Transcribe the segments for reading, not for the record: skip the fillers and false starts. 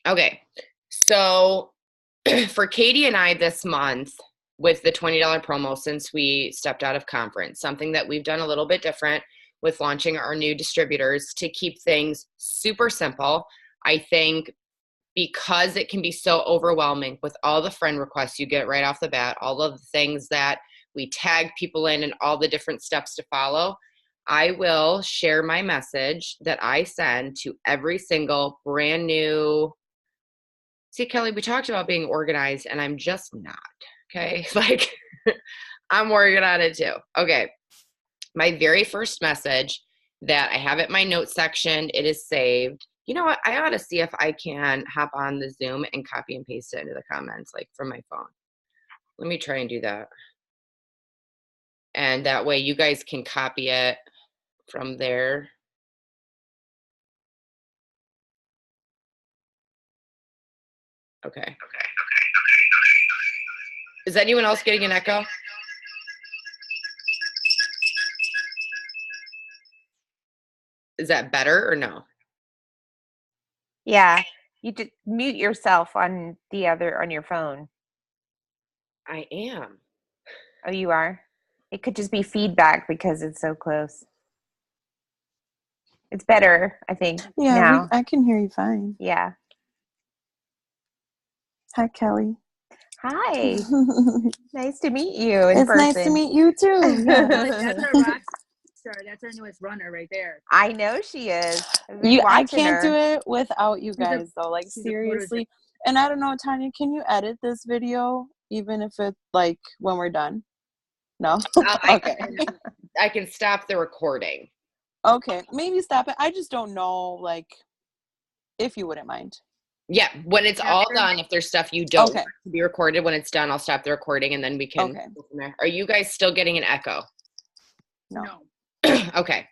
Okay. So for Katie and I this month with the $20 promo, since we stepped out of conference, something that we've done a little bit different with launching our new distributors to keep things super simple. I think because it can be so overwhelming with all the friend requests you get right off the bat, all of the things that we tag people in and all the different steps to follow, I will share my message that I send to every single brand new. See, Kelly, we talked about being organized and I'm just not. Okay. Like I'm working on it too. Okay. My very first message that I have at my notes section, it is saved. You know what? I ought to see if I can hop on the Zoom and copy and paste it into the comments, like from my phone. Let me try and do that. And that way you guys can copy it from there. Okay. Is anyone else getting an echo? Is that better or no? Yeah, you did mute yourself on your phone. I am. Oh, you are? It could just be feedback because it's so close. It's better, I think, Yeah, now. I can hear you fine. Yeah. Hi, Kelly. Hi. Nice to meet you in It's person. nice to meet you too. Yeah. That's our rock star. That's our newest runner right there. I know she is. I can't do it without you guys though. Like she's seriously. And I don't know, Tanya, can you edit this video even if it like when we're done? No? Okay. I can stop the recording. Okay. Maybe stop it. I just don't know, like, if you wouldn't mind. Yeah, when it's all done, if there's stuff you don't want to be recorded, when it's done, I'll stop the recording and then we can go from there. Are you guys still getting an echo? No. Okay.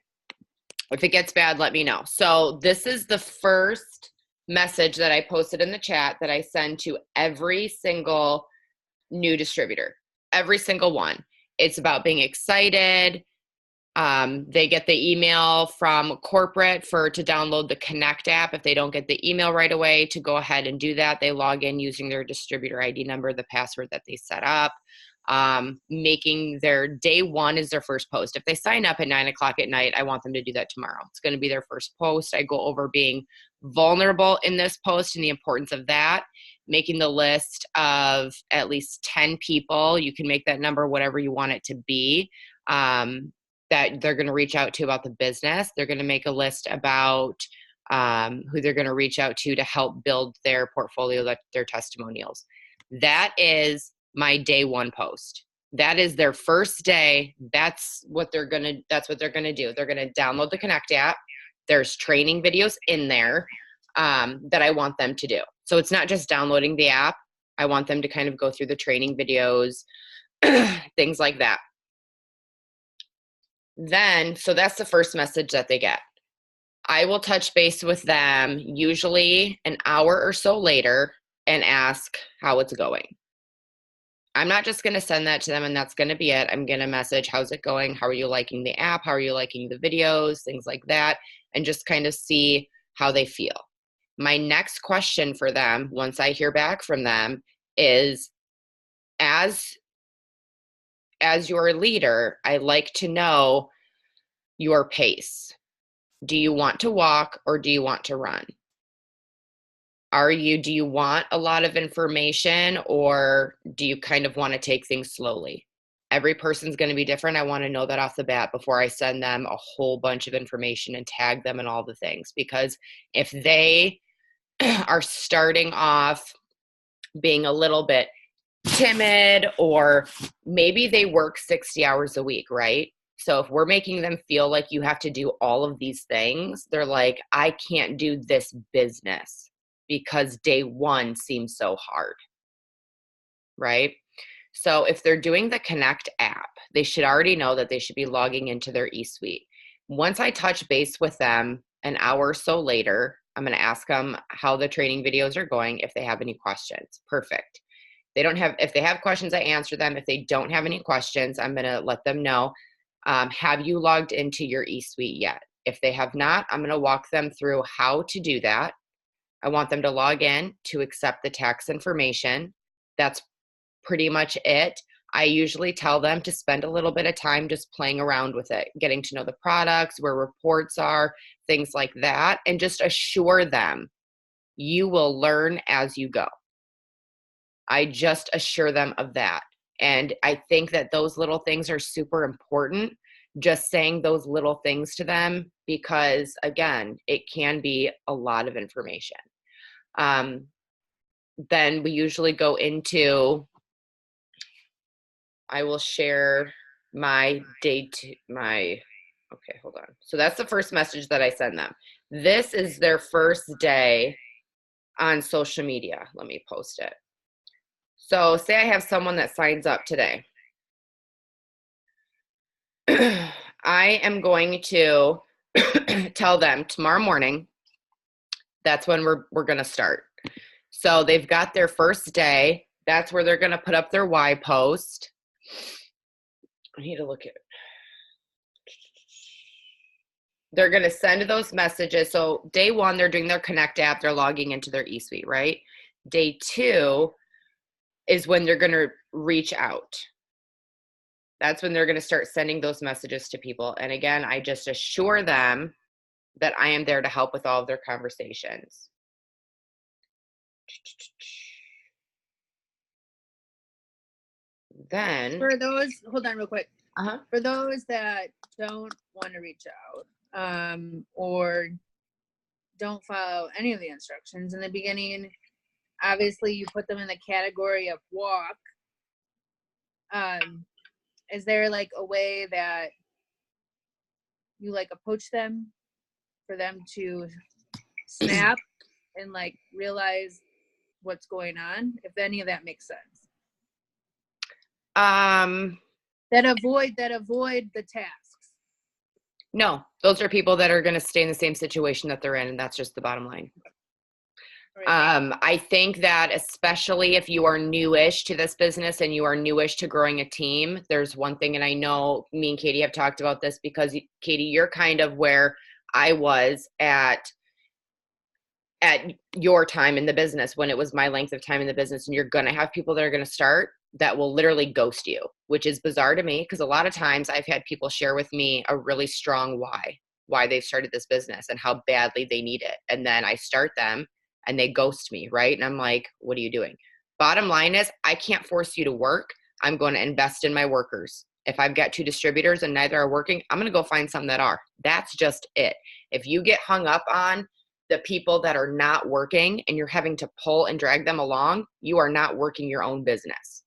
If it gets bad, let me know. So this is the first message that I posted in the chat that I send to every single new distributor, every single one. It's about being excited. They get the email from corporate to download the Connect app. If they don't get the email right away, to go ahead and do that. They log in using their distributor ID number, the password that they set up. Making their day one is their first post. If they sign up at 9:00 at night, I want them to do that tomorrow. It's going to be their first post. I go over being vulnerable in this post and the importance of that. Making the list of at least 10 people. You can make that number whatever you want it to be. That they're going to reach out to about the business. They're going to make a list about who they're going to reach out to help build their portfolio, their testimonials. That is my day one post. That is their first day. That's what they're going to do. They're going to download the Connect app. There's training videos in there that I want them to do. So it's not just downloading the app. I want them to kind of go through the training videos, things like that. Then, so that's the first message that they get. I will touch base with them usually an hour or so later and ask how it's going. I'm not just going to send that to them and that's going to be it. I'm going to message, how's it going? How are you liking the app? How are you liking the videos? Things like that. And just kind of see how they feel. My next question for them, once I hear back from them, is as your leader, I like to know your pace. Do you want to walk or do you want to run? Do you want a lot of information or do you kind of want to take things slowly? Every person's going to be different. I want to know that off the bat before I send them a whole bunch of information and tag them and all the things. Because if they are starting off being a little bit timid, or maybe they work 60 hours a week, right? So if we're making them feel like you have to do all of these things, they're like, I can't do this business because day one seems so hard, right? So if they're doing the Connect app, they should already know that they should be logging into their eSuite. Once I touch base with them an hour or so later, I'm going to ask them how the training videos are going, if they have any questions. Perfect. If they have questions, I answer them. If they don't have any questions, I'm going to let them know, have you logged into your eSuite yet? If they have not, I'm going to walk them through how to do that. I want them to log in to accept the tax information. That's pretty much it. I usually tell them to spend a little bit of time just playing around with it, getting to know the products, where reports are, things like that, and just assure them you will learn as you go. I just assure them of that. And I think that those little things are super important, just saying those little things to them, because again, it can be a lot of information. Then we usually go into, I will share my okay, hold on. So that's the first message that I send them. This is their first day on social media. Let me post it. So say I have someone that signs up today. I am going to tell them tomorrow morning, that's when we're going to start. So they've got their first day. That's where they're going to put up their why post. I need to look at it. They're going to send those messages. So day one, they're doing their Connect app. They're logging into their eSuite, right? Day two is when they're going to reach out. That's when they're going to start sending those messages to people. And again, I just assure them that I am there to help with all of their conversations. Then For those, hold on real quick. Uh-huh. For those that don't want to reach out, or don't follow any of the instructions in the beginning, obviously you put them in the category of walk. Is there like a way that you like approach them for them to snap and like realize what's going on, if any of that makes sense? That avoid the tasks. No, those are people that are going to stay in the same situation that they're in, and that's just the bottom line. Right. I think that especially if you are newish to this business and you are newish to growing a team, there's one thing, and I know me and Katie have talked about this, because Katie, you're kind of where I was at your time in the business when it was my length of time in the business. And you're going to have people that are going to start that will literally ghost you, which is bizarre to me, because a lot of times I've had people share with me a really strong why they've started this business and how badly they need it. And then I start them and they ghost me, right? And I'm like, what are you doing? Bottom line is, I can't force you to work. I'm going to invest in my workers. If I've got 2 distributors and neither are working, I'm going to go find some that are. That's just it. If you get hung up on the people that are not working and you're having to pull and drag them along, you are not working your own business,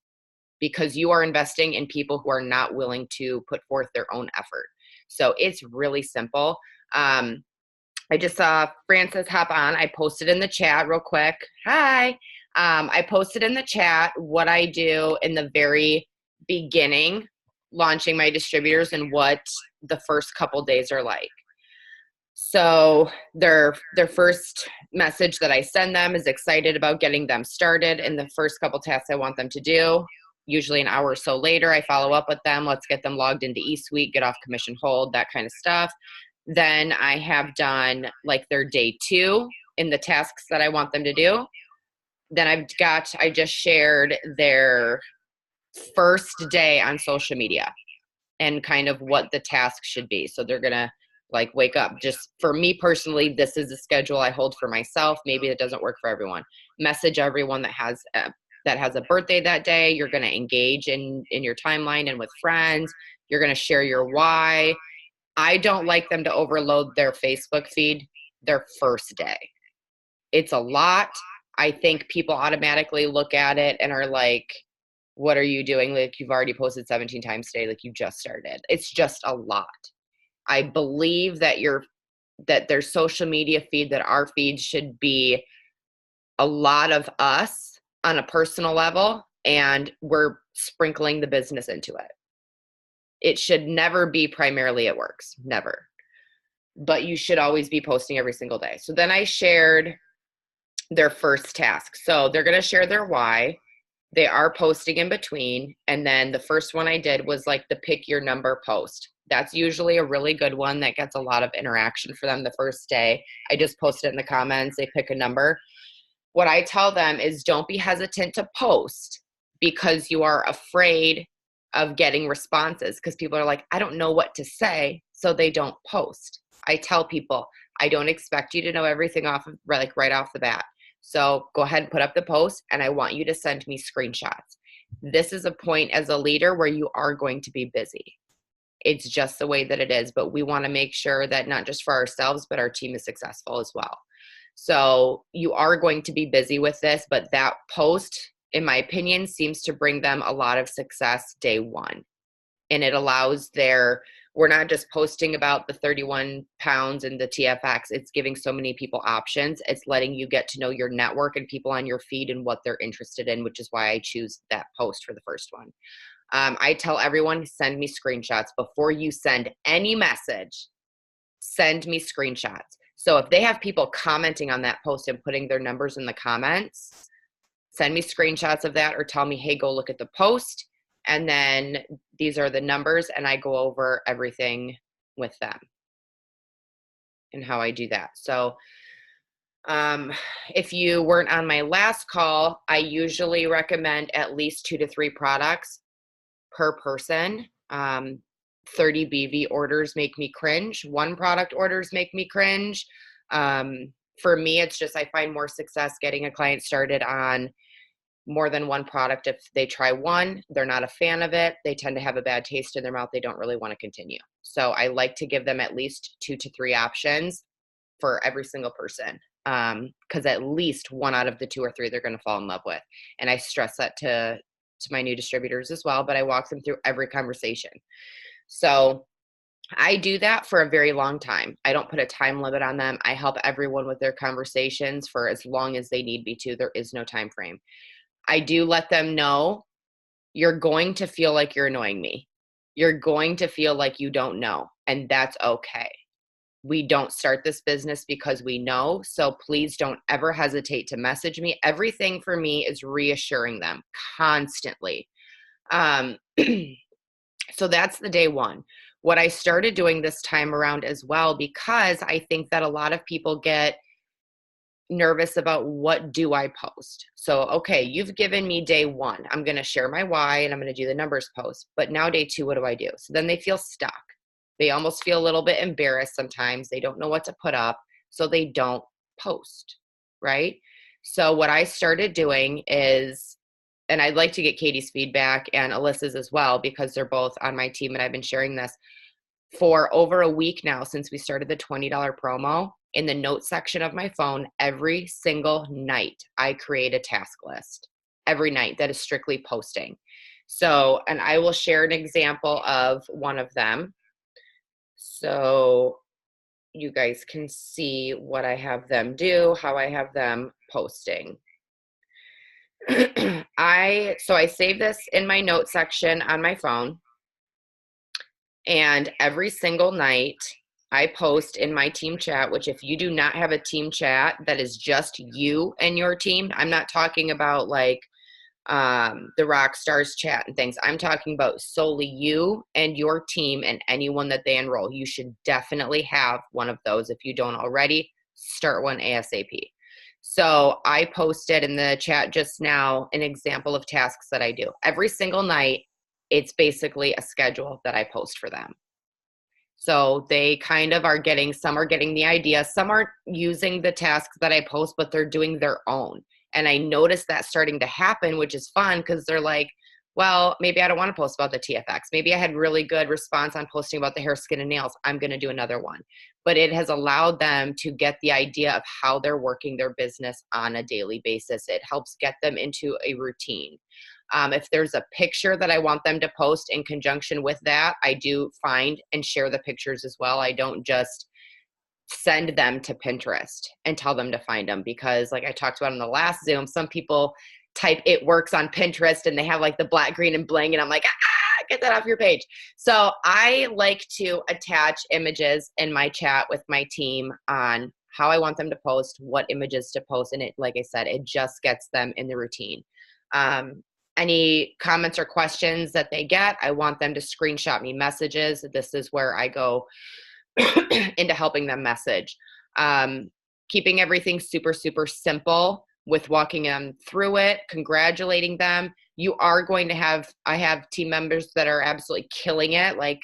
because you are investing in people who are not willing to put forth their own effort. So it's really simple. I just saw Francis hop on. I posted in the chat real quick. Hi. I posted in the chat what I do in the very beginning, launching my distributors, and what the first couple days are like. So their first message that I send them is excited about getting them started. And the first couple tasks I want them to do, usually an hour or so later, I follow up with them. Let's get them logged into eSuite, get off commission hold, that kind of stuff. Then I have done like their day 2 in the tasks that I want them to do. Then I just shared their first day on social media and kind of what the task should be. So they're going to like wake up. Just for me personally, this is the schedule I hold for myself. Maybe it doesn't work for everyone. Message everyone that has a birthday that day. You're going to engage in your timeline and with friends. You're going to share your why. I don't like them to overload their Facebook feed their first day. It's a lot. I think people automatically look at it and are like, what are you doing? Like, you've already posted 17 times today. Like, you just started. It's just a lot. I believe that their social media feed, that our feed should be a lot of us on a personal level, and we're sprinkling the business into it. It should never be primarily it works, never. But you should always be posting every single day. So then I shared their first task. So they're going to share their why. They are posting in between. And then the first one I did was like the pick your number post. That's usually a really good one that gets a lot of interaction for them the first day. I just post it in the comments. They pick a number. What I tell them is don't be hesitant to post because you are afraid of getting responses, because people are like, I don't know what to say, so they don't post. I tell people, I don't expect you to know everything off of like right off the bat. So go ahead and put up the post, and I want you to send me screenshots. This is a point as a leader where you are going to be busy. It's just the way that it is, but we want to make sure that not just for ourselves, but our team is successful as well. So you are going to be busy with this, but that post, in my opinion, seems to bring them a lot of success day one. And it allows we're not just posting about the 31 pounds and the TFX. It's giving so many people options. It's letting you get to know your network and people on your feed and what they're interested in, which is why I choose that post for the first one. I tell everyone, send me screenshots. Before you send any message, send me screenshots. So if they have people commenting on that post and putting their numbers in the comments, send me screenshots of that or tell me, hey, go look at the post. And then these are the numbers, and I go over everything with them and how I do that. So if you weren't on my last call, I usually recommend at least 2 to 3 products per person. 30 BV orders make me cringe. 1 product orders make me cringe. For me, it's just I find more success getting a client started on more than 1 product. If they try 1, they're not a fan of it, they tend to have a bad taste in their mouth, they don't really want to continue. So I like to give them at least 2 to 3 options for every single person, because at least 1 out of the 2 or 3 they're going to fall in love with. And I stress that to my new distributors as well, but I walk them through every conversation. So I do that for a very long time. I don't put a time limit on them. I help everyone with their conversations for as long as they need me to. There is no time frame. I do let them know you're going to feel like you're annoying me. You're going to feel like you don't know, and that's okay. We don't start this business because we know, so please don't ever hesitate to message me. Everything for me is reassuring them constantly. So that's the day one. What I started doing this time around as well, because I think that a lot of people get nervous about what do I post. So, okay, you've given me day 1. I'm going to share my why and I'm going to do the numbers post. But now day 2, what do I do? So then they feel stuck. They almost feel a little bit embarrassed sometimes. They don't know what to put up, so they don't post, right? So what I started doing is, and I'd like to get Katie's feedback and Alyssa's as well, because they're both on my team and I've been sharing this for over a week now since we started the $20 promo. In the notes section of my phone, every single night, I create a task list every night that is strictly posting. So, and I will share an example of one of them, so you guys can see what I have them do, how I have them posting. I save this in my notes section on my phone, and every single night I post in my team chat, which if you do not have a team chat that is just you and your team, I'm not talking about like the rock stars chat and things. I'm talking about solely you and your team and anyone that they enroll. You should definitely have one of those. If you don't already, start one ASAP. So I posted in the chat just now an example of tasks that I do. Every single night, it's basically a schedule that I post for them. So they kind of are getting, some are getting the idea, some aren't using the tasks that I post, but they're doing their own. And I noticed that starting to happen, which is fun because they're like, well, maybe I don't want to post about the TFX. Maybe I had really good response on posting about the hair, skin, and nails. I'm going to do another one. But it has allowed them to get the idea of how they're working their business on a daily basis. It helps get them into a routine. If there's a picture that I want them to post in conjunction with that, I do find and share the pictures as well. I don't just send them to Pinterest and tell them to find them, because like I talked about in the last Zoom, some people type "it works" on Pinterest and they have like the black, green, and bling, and I'm like, get that off your page. So I like to attach images in my chat with my team on how I want them to post, what images to post, and it, like I said, it just gets them in the routine. any comments or questions that they get, I want them to screenshot me messages. This is where I go into helping them message. Keeping everything super, super simple with walking them through it, congratulating them. You are going to I have team members that are absolutely killing it. Like,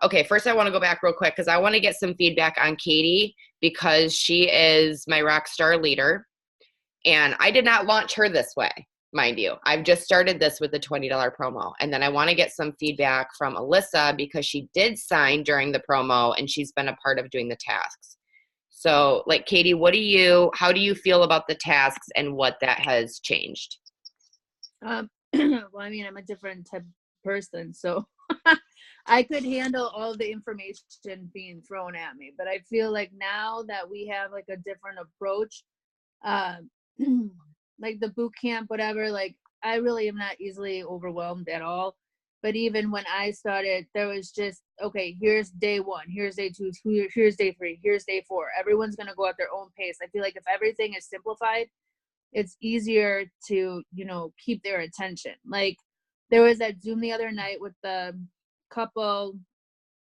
okay, first I want to go back real quick because I want to get some feedback on Katie because she is my rock star leader. And I did not launch her this way, mind you. I've just started this with a $20 promo. And then I want to get some feedback from Alyssa because she did sign during the promo and she's been a part of doing the tasks. So, like, Katie, how do you feel about the tasks and what that has changed? Well, I mean, I'm a different type of person, so I could handle all the information being thrown at me. But I feel like now that we have like a different approach, like the boot camp, whatever, like I really am not easily overwhelmed at all. But even when I started, there was just, okay, here's day 1, here's day 2, here's day 3, here's day 4. Everyone's going to go at their own pace. I feel like if everything is simplified, it's easier to, keep their attention. Like there was that Zoom the other night with the couple,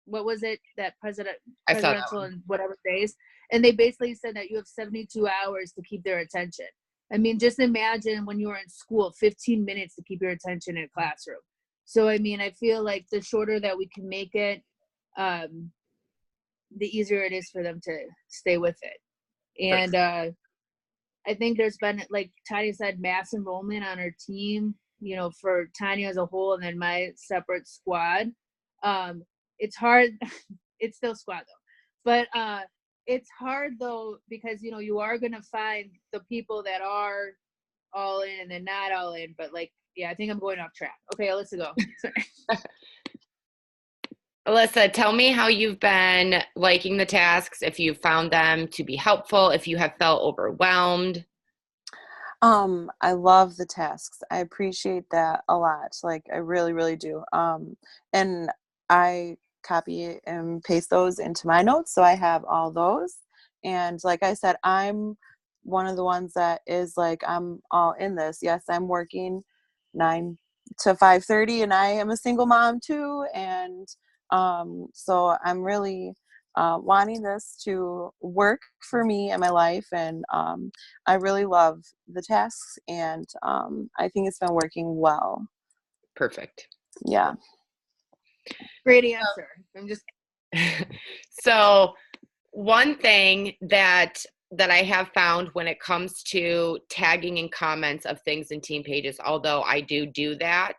what was it, that presidential and whatever days. And they basically said that you have 72 hours to keep their attention. I mean, just imagine when you were in school, 15 minutes to keep your attention in a classroom. So, I mean, I feel like the shorter that we can make it, the easier it is for them to stay with it. And I think there's been, like Tanya said, mass enrollment on our team, for Tanya as a whole and then my separate squad. It's hard. It's still squad though. But it's hard though because, you are going to find the people that are all in and then not all in. But like, yeah, I think I'm going off track. Okay, Alyssa, go. Alyssa, tell me how you've been liking the tasks, if you found them to be helpful, if you have felt overwhelmed. I love the tasks. I appreciate that a lot. Like I really, really do. And I copy and paste those into my notes. So I have all those. And like I said, I'm one of the ones that is like, I'm all in this. Yes, I'm working 9 to 5:30 and I am a single mom too. And so I'm really wanting this to work for me and my life. And I really love the tasks and I think it's been working well. Perfect. Yeah. Great answer. I'm just So one thing that I have found when it comes to tagging and comments of things in team pages, although I do that,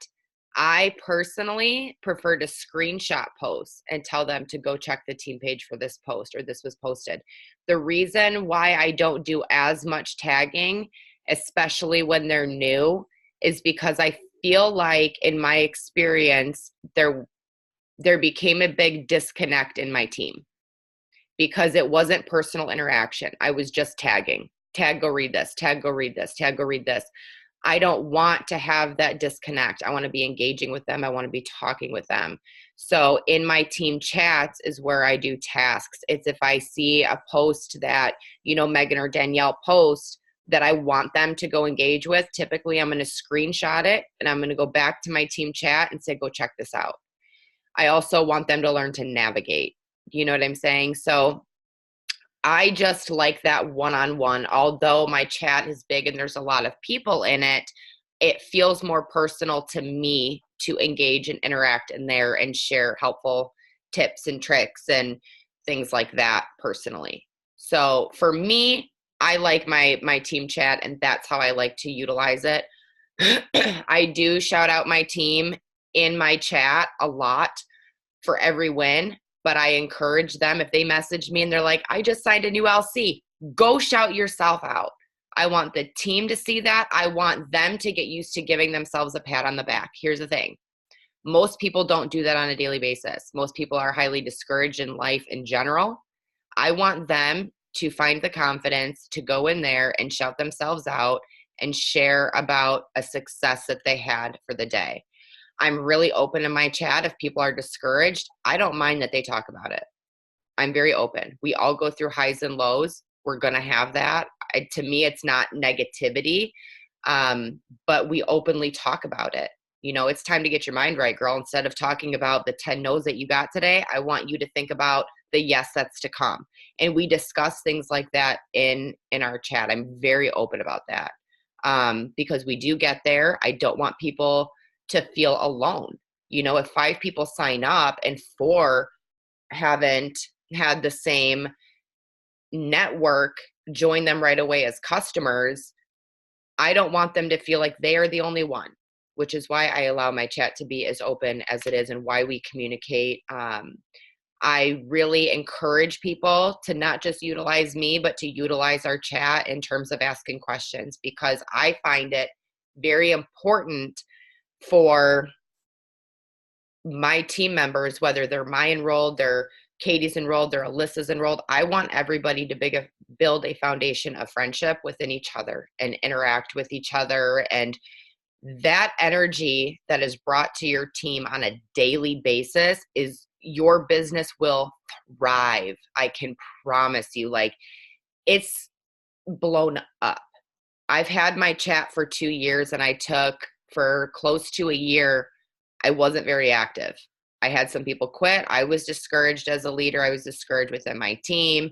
I personally prefer to screenshot posts and tell them to go check the team page for this post or this was posted. The reason why I don't do as much tagging, especially when they're new, is because I feel like in my experience, there became a big disconnect in my team because it wasn't personal interaction. I was just tagging. Tag, go read this. Tag, go read this. Tag, go read this. I don't want to have that disconnect. I want to be engaging with them. I want to be talking with them. So in my team chats is where I do tasks. It's if I see a post that, Megan or Danielle post that I want them to go engage with, typically I'm going to screenshot it and I'm going to go back to my team chat and say, go check this out. I also want them to learn to navigate. You know what I'm saying? So I just like that one-on-one. Although my chat is big and there's a lot of people in it, it feels more personal to me to engage and interact in there and share helpful tips and tricks and things like that personally. So for me, I like my team chat and that's how I like to utilize it. I do shout out my team in my chat a lot for every win, but I encourage them if they message me and they're like, I just signed a new LC, go shout yourself out. I want the team to see that. I want them to get used to giving themselves a pat on the back. Here's the thing. Most people don't do that on a daily basis. Most people are highly discouraged in life in general. I want them to find the confidence to go in there and shout themselves out and share about a success that they had for the day. I'm really open in my chat. If people are discouraged, I don't mind that they talk about it. I'm very open. We all go through highs and lows. We're going to have that. To me, it's not negativity. But we openly talk about it. You know, it's time to get your mind right, girl. Instead of talking about the 10 no's that you got today, I want you to think about the yes that's to come. And we discuss things like that in our chat. I'm very open about that, because we do get there. I don't want people to feel alone. You know, if 5 people sign up and 4 haven't had the same network join them right away as customers, I don't want them to feel like they are the only one, which is why I allow my chat to be as open as it is and why we communicate. I really encourage people to not just utilize me, but to utilize our chat in terms of asking questions, because I find it very important for my team members, whether they're my enrolled, they're Katie's enrolled, they're Alyssa's enrolled. I want everybody to build a foundation of friendship within each other and interact with each other. And that energy that is brought to your team on a daily basis is your business will thrive. I can promise you, like, it's blown up. I've had my chat for 2 years, and I took for close to a year, I wasn't very active. I had some people quit. I was discouraged as a leader. I was discouraged within my team,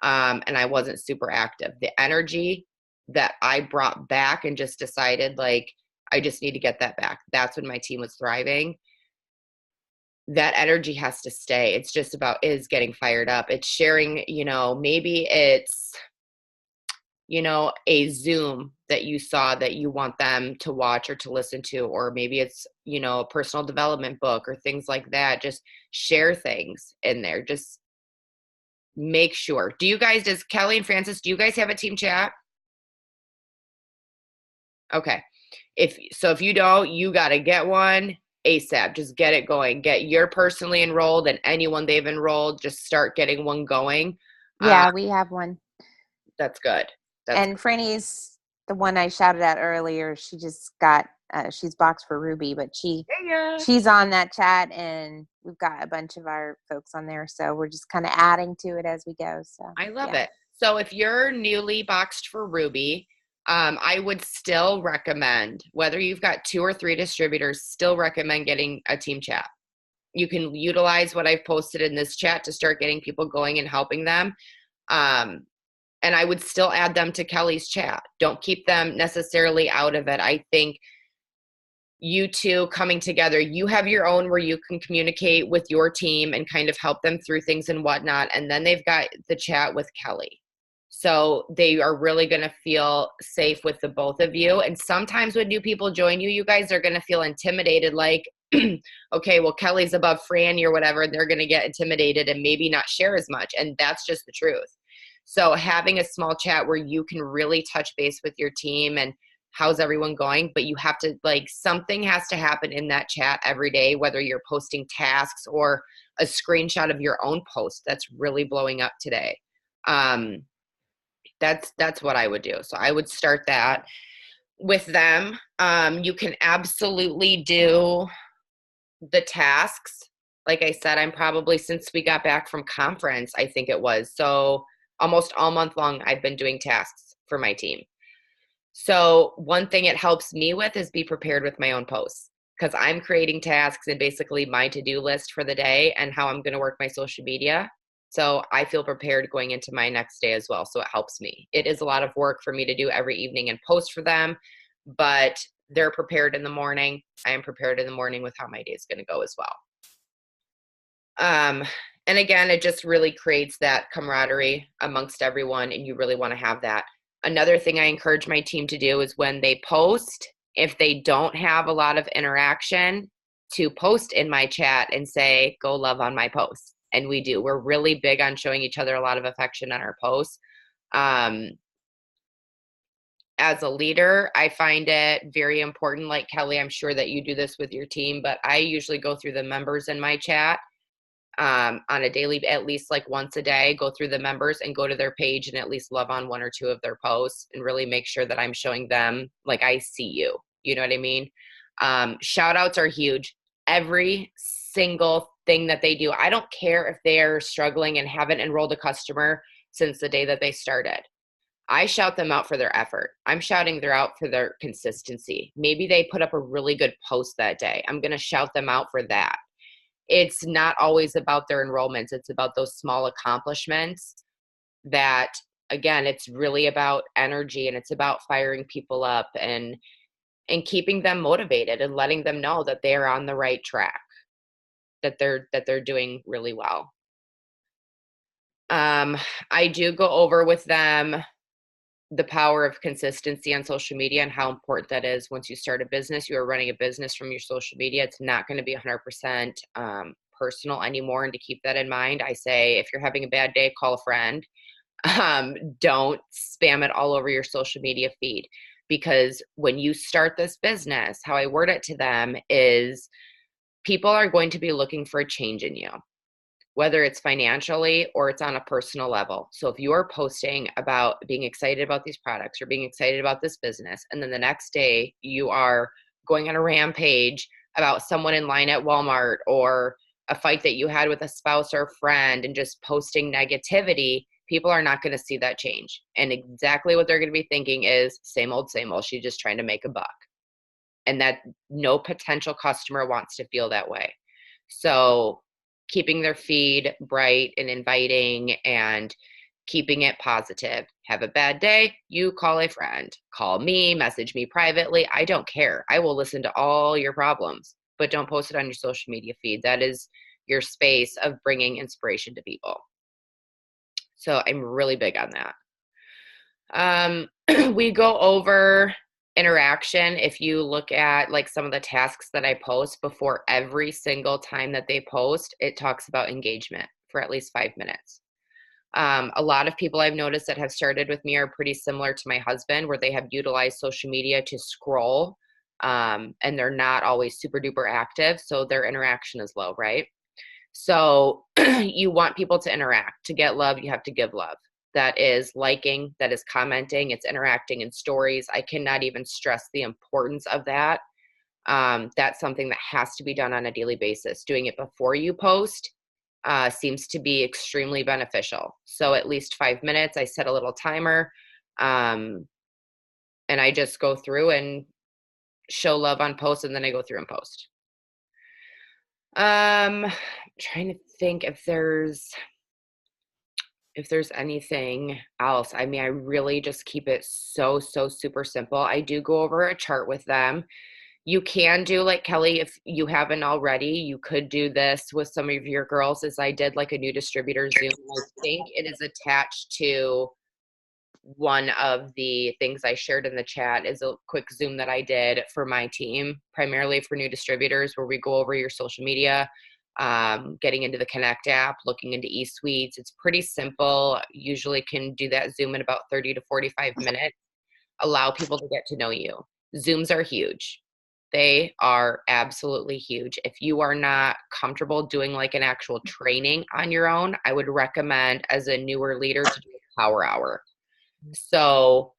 and I wasn't super active. The energy that I brought back and just decided, like, I just need to get that back. That's when my team was thriving. That energy has to stay. It's just about is getting fired up. It's sharing, you know, maybe it's, you know, a Zoom that you saw that you want them to watch or to listen to, or maybe it's, you know, a personal development book or things like that. Just share things in there. Just make sure. Does Kelly and Francis, do you guys have a team chat? Okay. If you don't, you got to get one ASAP. Just get it going. Get your personally enrolled and anyone they've enrolled, just start getting one going. Yeah, we have one. That's good. And Franny's the one I shouted at earlier. She just got, she's boxed for Ruby, but she's on that chat, and we've got a bunch of our folks on there. So we're just kind of adding to it as we go. So I love it. So if you're newly boxed for Ruby, I would still recommend, whether you've got 2 or 3 distributors, still recommend getting a team chat. You can utilize what I've posted in this chat to start getting people going and helping them. And I would still add them to Kelly's chat. Don't keep them necessarily out of it. I think you two coming together, you have your own where you can communicate with your team and kind of help them through things and whatnot. And then they've got the chat with Kelly. So they are really going to feel safe with the both of you. And sometimes when new people join you, you guys are going to feel intimidated, like, okay, well, Kelly's above Franny or whatever. They're going to get intimidated and maybe not share as much. And that's just the truth. So having a small chat where you can really touch base with your team and how's everyone going, but you have to, like, something has to happen in that chat every day, whether you're posting tasks or a screenshot of your own post that's really blowing up today. That's what I would do. So I would start that with them. You can absolutely do the tasks. Like I said, I'm probably, since we got back from conference, I think it was, so almost all month long, I've been doing tasks for my team. So one thing it helps me with is be prepared with my own posts, because I'm creating tasks and basically my to-do list for the day and how I'm going to work my social media. So I feel prepared going into my next day as well. So it helps me. It is a lot of work for me to do every evening and post for them, but they're prepared in the morning. I am prepared in the morning with how my day is going to go as well. And again, it just really creates that camaraderie amongst everyone, and you really want to have that. Another thing I encourage my team to do is when they post, if they don't have a lot of interaction, to post in my chat and say, go love on my post. And we do. We're really big on showing each other a lot of affection on our posts. As a leader, I find it very important. Like Kelly, I'm sure that you do this with your team, but I usually go through the members in my chat on a daily, at least like once a day, go through the members and go to their page and at least love on 1 or 2 of their posts and really make sure that I'm showing them, like, I see you. You know what I mean? Shout outs are huge. Every single thing that they do. I don't care if they're struggling and haven't enrolled a customer since the day that they started. I shout them out for their effort. I'm shouting them out for their consistency. Maybe they put up a really good post that day. I'm going to shout them out for that. It's not always about their enrollments. It's about those small accomplishments that, again, it's really about energy, and it's about firing people up and keeping them motivated and letting them know that they are on the right track, that they're doing really well. I do go over with them the power of consistency on social media and how important that is. Once you start a business, you are running a business from your social media. It's not going to be 100% personal anymore. And to keep that in mind, I say, if you're having a bad day, call a friend. Don't spam it all over your social media feed, because when you start this business, how I word it to them is, people are going to be looking for a change in you, whether it's financially or it's on a personal level. So if you are posting about being excited about these products or being excited about this business, and then the next day you are going on a rampage about someone in line at Walmart or a fight that you had with a spouse or a friend and just posting negativity, people are not going to see that change. And exactly what they're going to be thinking is, same old, she's just trying to make a buck. And that no potential customer wants to feel that way. So keeping their feed bright and inviting and keeping it positive. Have a bad day, you call a friend. Call me, message me privately. I don't care. I will listen to all your problems, but don't post it on your social media feed. That is your space of bringing inspiration to people. So I'm really big on that. We go over interaction. If you look at like some of the tasks that I post, before every single time that they post, it talks about engagement for at least 5 minutes. A lot of people I've noticed that have started with me are pretty similar to my husband, where they have utilized social media to scroll, and they're not always super duper active, so their interaction is low, right? So you want people to interact. To get love, you have to give love. That is liking, that is commenting, it's interacting in stories. I cannot even stress the importance of that. That's something that has to be done on a daily basis. Doing it before you post seems to be extremely beneficial. So at least 5 minutes, I set a little timer, and I just go through and show love on posts, and then I go through and post. Trying to think if there's anything else. I mean, I really just keep it so super simple. I do go over a chart with them. You can do, like, Kelly, if you haven't already, you could do this with some of your girls, as I did, like a new distributor Zoom. I think it is attached to one of the things I shared in the chat, is a quick Zoom that I did for my team, primarily for new distributors, where we go over your social media, getting into the Connect app, looking into eSuites. It's pretty simple. Usually can do that Zoom in about 30 to 45 minutes. Allow people to get to know you. Zooms are huge. They are absolutely huge. If you are not comfortable doing like an actual training on your own, I would recommend, as a newer leader, to do a power hour. So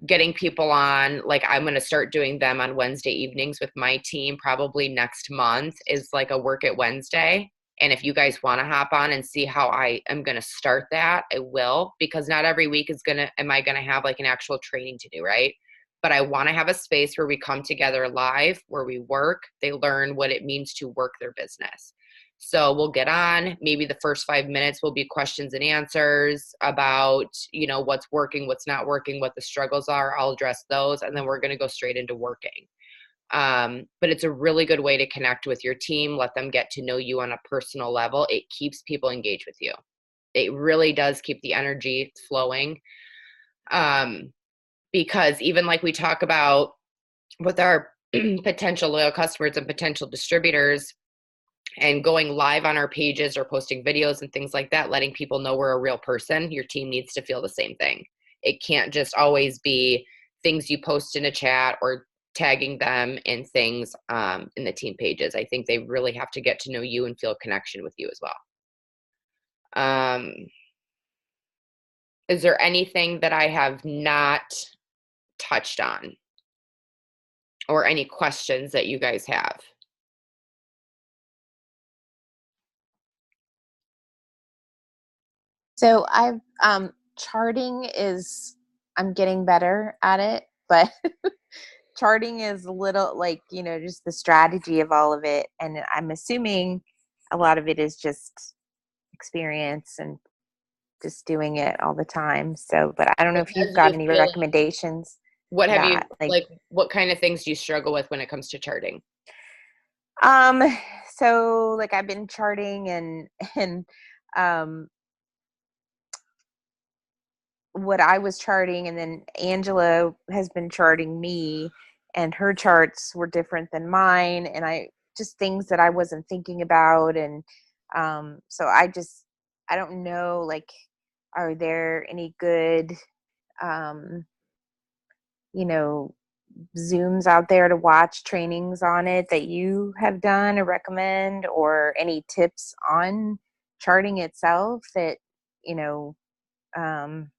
getting people on, like, I'm going to start doing them on Wednesday evenings with my team probably next month, is like a work at Wednesday. And if you guys want to hop on and see how I am going to start that, I will, because not every week am I going to have like an actual training to do, right? But I want to have a space where we come together live, where we work, they learn what it means to work their business. So we'll get on. Maybe the first 5 minutes will be questions and answers about, what's working, what's not working, what the struggles are. I'll address those, and then we're going to go straight into working. But it's a really good way to connect with your team, let them get to know you on a personal level. It keeps people engaged with you. It really does keep the energy flowing. Because even like we talk about with our potential loyal customers and potential distributors, and going live on our pages or posting videos and things like that, letting people know we're a real person, your team needs to feel the same thing. It can't just always be things you post in a chat or tagging them in things in the team pages. I think they really have to get to know you and feel a connection with you as well. Is there anything that I have not touched on, or any questions that you guys have? So I've charting is I'm getting better at it, but charting is a little like, just the strategy of all of it. And I'm assuming a lot of it is just experience and just doing it all the time. So, but I don't know What if has you've got you any feeling? recommendations What have you that like, what kind of things do you struggle with when it comes to charting? um, so like I've been charting and, um, what I was charting, and then Angela has been charting me, and her charts were different than mine, and I just things that I wasn't thinking about, and so I don't know, like, are there any good um, you know Zooms out there to watch trainings on it that you have done or recommend, or any tips on charting itself that you know um,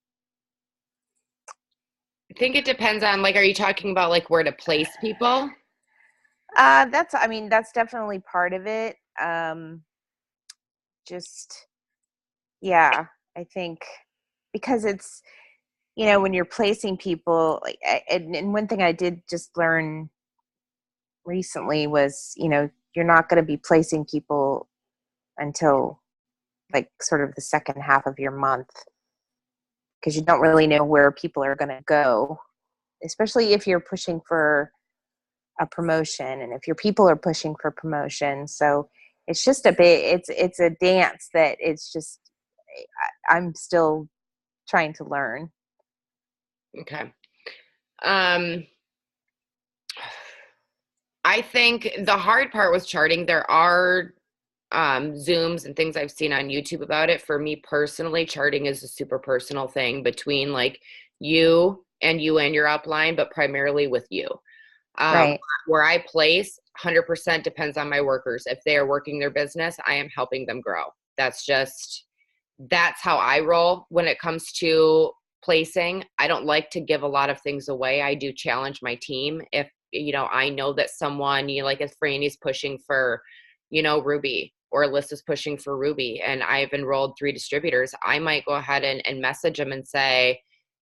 I think it depends on, like, are you talking about like where to place people? I mean, that's definitely part of it. Just, yeah, I think because it's, when you're placing people, like, and one thing I did just learn recently was, you're not going to be placing people until like sort of the second half of your month because you don't really know where people are going to go, especially if you're pushing for a promotion and if your people are pushing for promotion. So it's just it's a dance that it's just I'm still trying to learn. Okay. Um, I think the hard part with charting, there are Zooms and things I've seen on YouTube about it. For me personally, charting is a super personal thing between like you and your upline, but primarily with you. Um, Right. where I place 100% depends on my workers. If they are working their business, I am helping them grow. That's how I roll when it comes to placing. I don't like to give a lot of things away. I do challenge my team. If, I know that someone, like if Franny's pushing for, Ruby, or Alyssa's pushing for Ruby, and I've enrolled 3 distributors, I might go ahead and message them and say,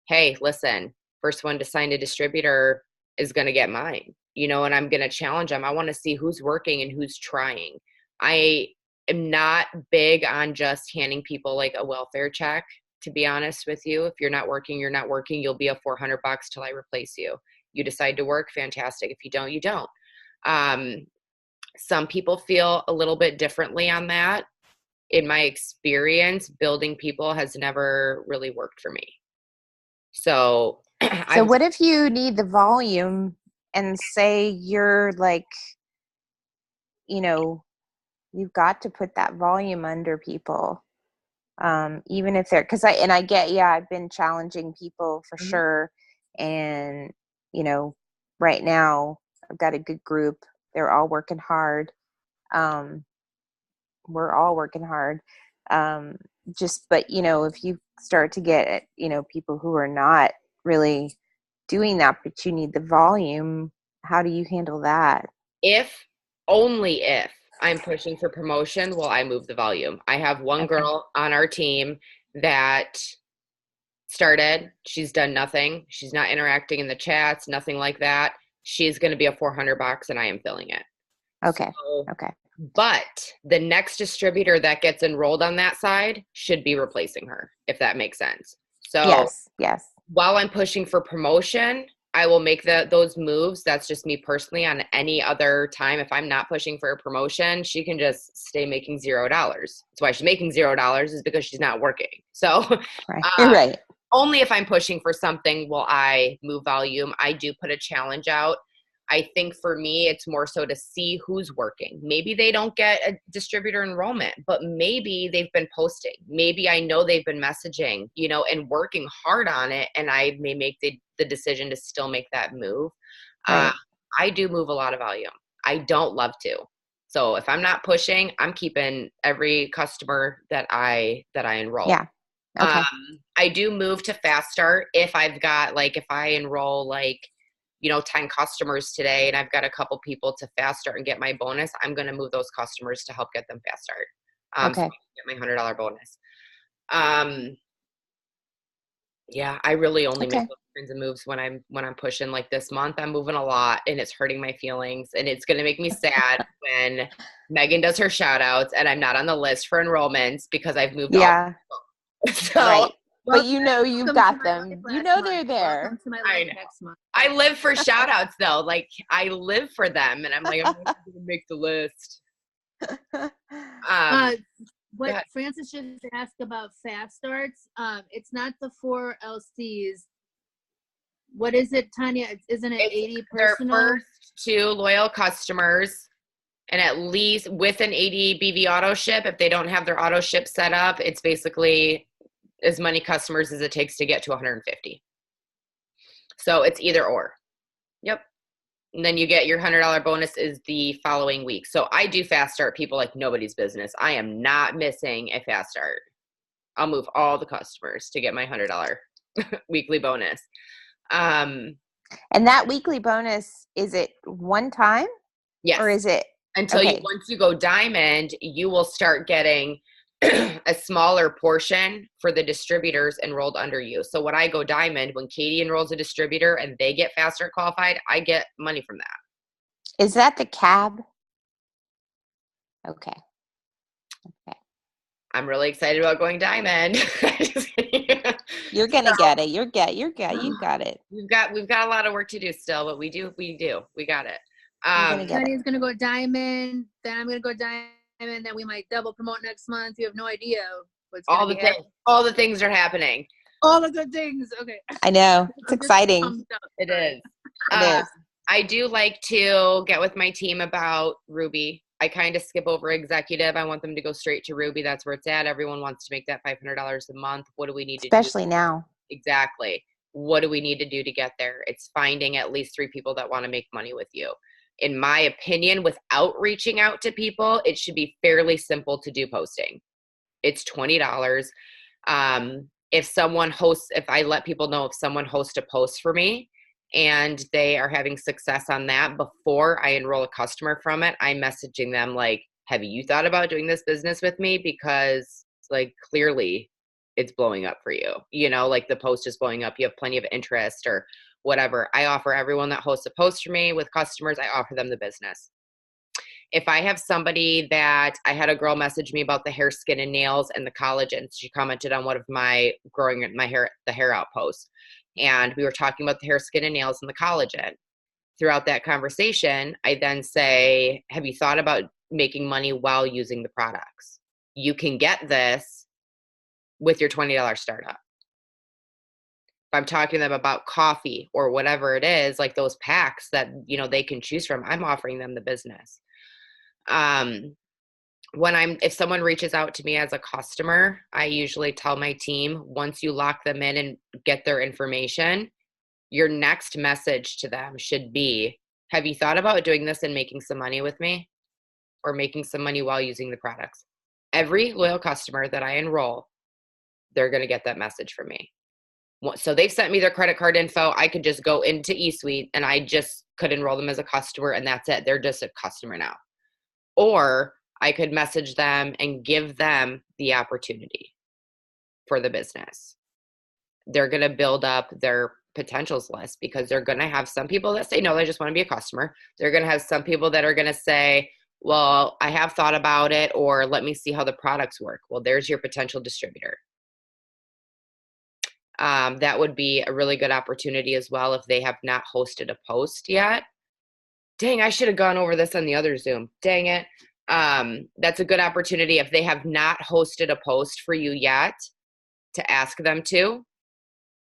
hey, listen, first one to sign a distributor is going to get mine, and I'm going to challenge them. I want to see who's working and who's trying. I am not big on just handing people like a welfare check, to be honest with you. If you're not working, you're not working. You'll be a $400 till I replace you. You decide to work, fantastic. If you don't, you don't. Some people feel a little bit differently on that. In my experience, building people has never really worked for me. So So what if you need the volume and say you're like, you've got to put that volume under people, even if they're, I get, yeah, I've been challenging people for sure. And, right now I've got a good group. They're all working hard. We're all working hard. But, if you start to get, people who are not really doing that, but you need the volume, how do you handle that? If, only if I'm pushing for promotion, will I move the volume. I have one girl on our team that started. She's done nothing. She's not interacting in the chats, nothing like that. She's going to be a $400 and I am filling it. Okay. So, okay. But the next distributor that gets enrolled on that side should be replacing her, if that makes sense. So Yes. while I'm pushing for promotion, I will make those moves. That's just me personally. On any other time, if I'm not pushing for a promotion, she can just stay making $0. That's why she's making $0, is because she's not working. So right. Right. Only if I'm pushing for something will I move volume. I do put a challenge out. I think for me, it's more so to see who's working. Maybe they don't get a distributor enrollment, but maybe they've been posting. Maybe I know they've been messaging, and working hard on it, and I may make the decision to still make that move. Right. I do move a lot of volume. I don't love to. So if I'm not pushing, I'm keeping every customer that I enroll. Yeah. Okay. I do move to fast start if I've got, like, if I enroll 10 customers today and I've got a couple people to fast start and get my bonus, I'm going to move those customers to help get them fast start. Okay. So I can get my $100 bonus. Yeah, I really only make kinds of moves when I'm pushing. Like this month, I'm moving a lot, and it's hurting my feelings, and it's gonna make me sad when Megan does her shout outs and I'm not on the list for enrollments because I've moved Yeah. all. So Right. But Welcome you know you've to got my them. life You last know month. they're there. Welcome to my I life know. next month. I live for shout outs though. Like I live for them, and I'm like, I'm not gonna make the list. What ahead. Francis just asked about fast starts, it's not the 4 LCs. What is it, Tanya? Isn't it It's 80 their personal? first 2 loyal customers, and at least with an 80 BV auto ship. If they don't have their auto ship set up, it's basically as many customers as it takes to get to 150. So it's either or. Yep. And then you get your $100 bonus is the following week. So I do fast start people like nobody's business. I am not missing a fast start. I'll move all the customers to get my $100 weekly bonus. And that weekly bonus, is it one time? Yes. Or is it until okay. Once you go diamond, you will start getting a smaller portion for the distributors enrolled under you. So when I go diamond, when Katie enrolls a distributor and they get fast start qualified, I get money from that. Is that the cab? Okay. I'm really excited about going diamond. You're gonna get it. You got it. We've got a lot of work to do still, but we got it. Tony's gonna go diamond, then I'm gonna go diamond, then we might double promote next month. You have no idea what's all the things are happening. All the good things. Okay. I know. It's exciting. It is. It is. I do like to get with my team about Ruby. I kind of skip over executive. I want them to go straight to Ruby. That's where it's at. Everyone wants to make that $500 a month. What do we need to do? Especially now. Exactly. What do we need to do to get there? It's finding at least 3 people that want to make money with you. In my opinion, without reaching out to people, it should be fairly simple to do posting. It's $20. If I let people know if someone hosts a post for me and they are having success on that before I enroll a customer from it, I'm messaging them like, have you thought about doing this business with me? Because like clearly it's blowing up for you. You know, like the post is blowing up. You have plenty of interest or whatever. I offer everyone that hosts a post for me with customers, I offer them the business. If I have somebody that I had a girl message me about the hair, skin, and nails and the collagen. She commented on one of my growing my hair, the hair out posts. And we were talking about the hair, skin, and nails and the collagen. Throughout that conversation, I then say, have you thought about making money while using the products? You can get this with your $20 startup. If I'm talking to them about coffee or whatever it is, like those packs that, you know, they can choose from, I'm offering them the business. If someone reaches out to me as a customer, I usually tell my team, once you lock them in and get their information, your next message to them should be, have you thought about doing this and making some money with me or making some money while using the products? Every loyal customer that I enroll, they're going to get that message from me. So they've sent me their credit card info. I could just go into eSuite and I just could enroll them as a customer and that's it. They're just a customer now. Or I could message them and give them the opportunity for the business. They're going to build up their potentials list because they're going to have some people that say, no, they just want to be a customer. They're going to have some people that are going to say, well, I have thought about it, or let me see how the products work. Well, there's your potential distributor. That would be a really good opportunity as well if they have not hosted a post yet. Dang, I should have gone over this on the other Zoom. Dang it. That's a good opportunity if they have not hosted a post for you yet to ask them to.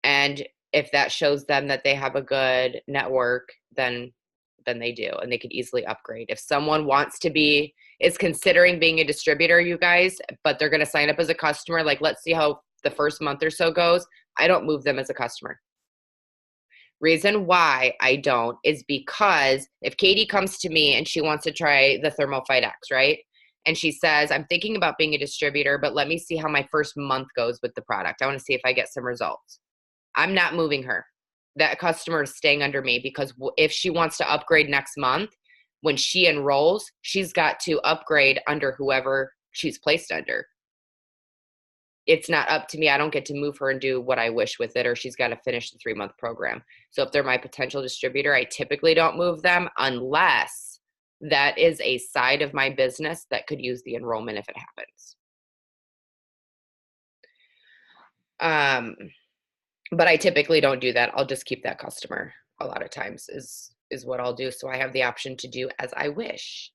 And if that shows them that they have a good network, then they do, and they could easily upgrade. If someone is considering being a distributor, you guys, but they're going to sign up as a customer, like let's see how the first month or so goes, I don't move them as a customer. Reason why I don't is because if Katie comes to me and she wants to try the ThermoFight X, right? And she says, I'm thinking about being a distributor, but let me see how my first month goes with the product. I want to see if I get some results. I'm not moving her. That customer is staying under me because if she wants to upgrade next month, when she enrolls, she's got to upgrade under whoever she's placed under. it's not up to me. I don't get to move her and do what I wish with it, or she's got to finish the 3-month program. So if they're my potential distributor, I typically don't move them unless that is a side of my business that could use the enrollment if it happens. But I typically don't do that. I'll just keep that customer a lot of times is what I'll do. So I have the option to do as I wish.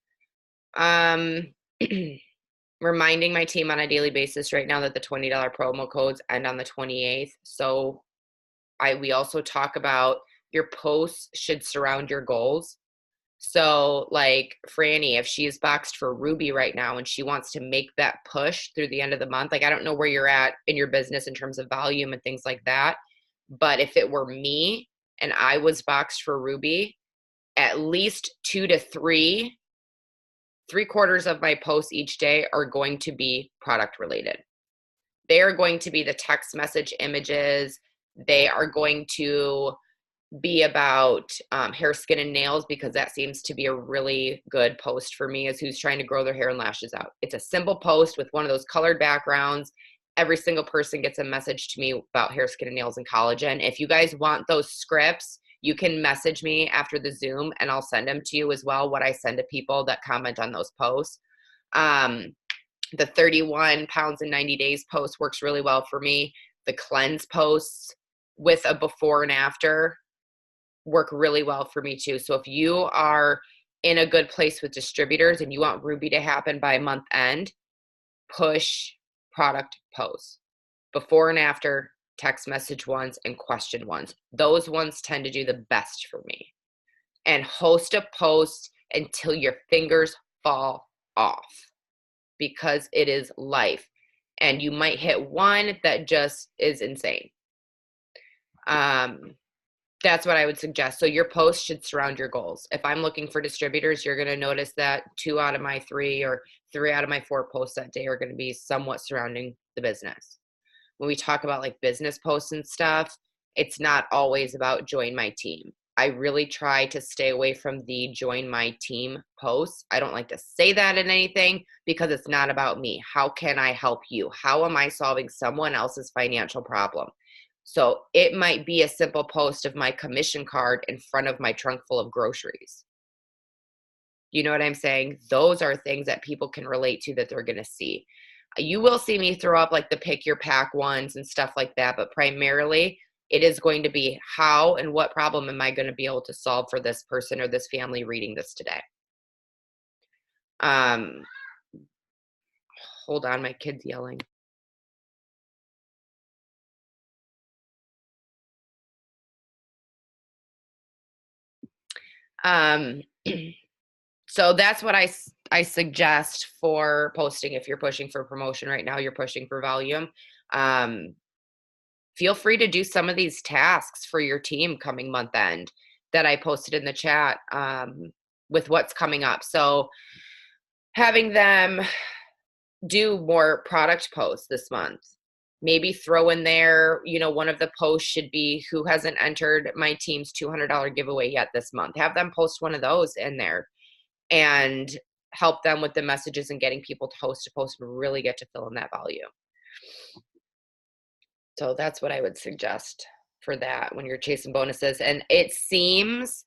Reminding my team on a daily basis right now that the $20 promo codes end on the 28th. So we also talk about your posts should surround your goals. So like Franny, if she is boxed for Ruby right now and she wants to make that push through the end of the month, like I don't know where you're at in your business in terms of volume and things like that. But if it were me and I was boxed for Ruby, at least 2 to 3/4 of my posts each day are going to be product related. They are going to be the text message images. They are going to be about hair, skin, and nails, because that seems to be a really good post for me as who's trying to grow their hair and lashes out. It's a simple post with one of those colored backgrounds. Every single person gets a message to me about hair, skin, and nails and collagen. If you guys want those scripts, you can message me after the Zoom and I'll send them to you as well, what I send to people that comment on those posts. The 31 pounds in 90 days post works really well for me. The cleanse posts with a before and after work really well for me too. So if you are in a good place with distributors and you want Ruby to happen by month end, push product posts, before and after, text message ones, and question ones. Those ones tend to do the best for me. And host a post until your fingers fall off, because it is life. And you might hit one that just is insane. That's what I would suggest. So your post should surround your goals. If I'm looking for distributors, you're going to notice that 2 out of my 3 or 3 out of my 4 posts that day are going to be somewhat surrounding the business. When we talk about like business posts and stuff, it's not always about join my team. I really try to stay away from the join my team posts. I don't like to say that in anything because it's not about me. How can I help you? How am I solving someone else's financial problem? So it might be a simple post of my commission card in front of my trunk full of groceries. You know what I'm saying? Those are things that people can relate to, that they're going to see. You will see me throw up like the pick your pack ones and stuff like that, but primarily it is going to be how and what problem am I going to be able to solve for this person or this family reading this today. Hold on, my kid's yelling. So that's what I suggest for posting. If you're pushing for promotion right now, you're pushing for volume. Feel free to do some of these tasks for your team coming month end that I posted in the chat with what's coming up. So having them do more product posts this month. Maybe throw in there, one of the posts should be who hasn't entered my team's $200 giveaway yet this month. Have them post one of those in there and help them with the messages and getting people to host a post and really get to fill in that volume. So that's what I would suggest for that when you're chasing bonuses. And it seems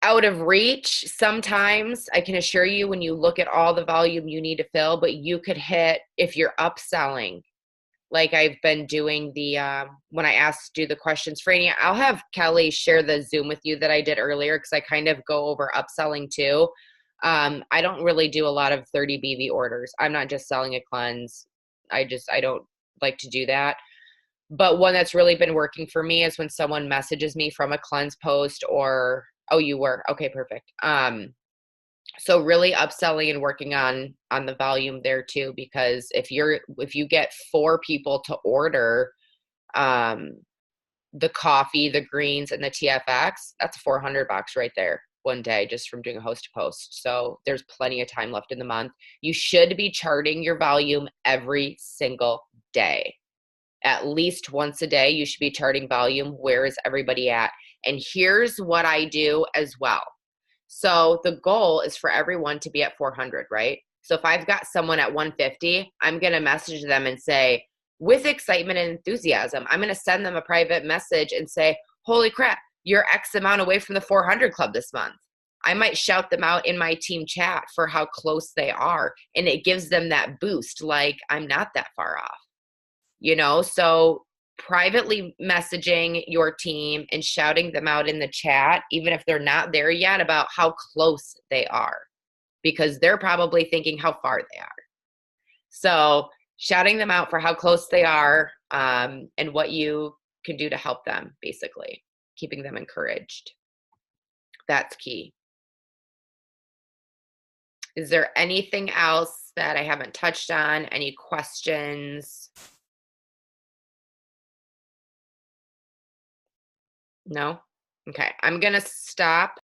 out of reach sometimes, I can assure you, when you look at all the volume you need to fill, but you could hit, if you're upselling, like I've been doing when I asked do the questions, Franny, I'll have Kelly share the Zoom with you that I did earlier, because I kind of go over upselling too. I don't really do a lot of 30 BV orders. I'm not just selling a cleanse. I don't like to do that. But one that's really been working for me is when someone messages me from a cleanse post or, oh, you were, okay, perfect. So really upselling and working on the volume there too, because if you get 4 people to order the coffee, the greens, and the TFX, that's $400 right there one day just from doing a host to post. So there's plenty of time left in the month. You should be charting your volume every single day. At least once a day, you should be charting volume. Where is everybody at? And here's what I do as well. So the goal is for everyone to be at 400, right? So if I've got someone at 150, I'm going to message them and say, with excitement and enthusiasm, I'm going to send them a private message and say, holy crap, you're X amount away from the 400 club this month. I might shout them out in my team chat for how close they are. And it gives them that boost, like I'm not that far off, you know? So privately messaging your team and shouting them out in the chat, even if they're not there yet, about how close they are, because they're probably thinking how far they are. So shouting them out for how close they are, and what you can do to help them, basically keeping them encouraged. That's key. Is there anything else that I haven't touched on? Any questions? No? Okay, I'm gonna stop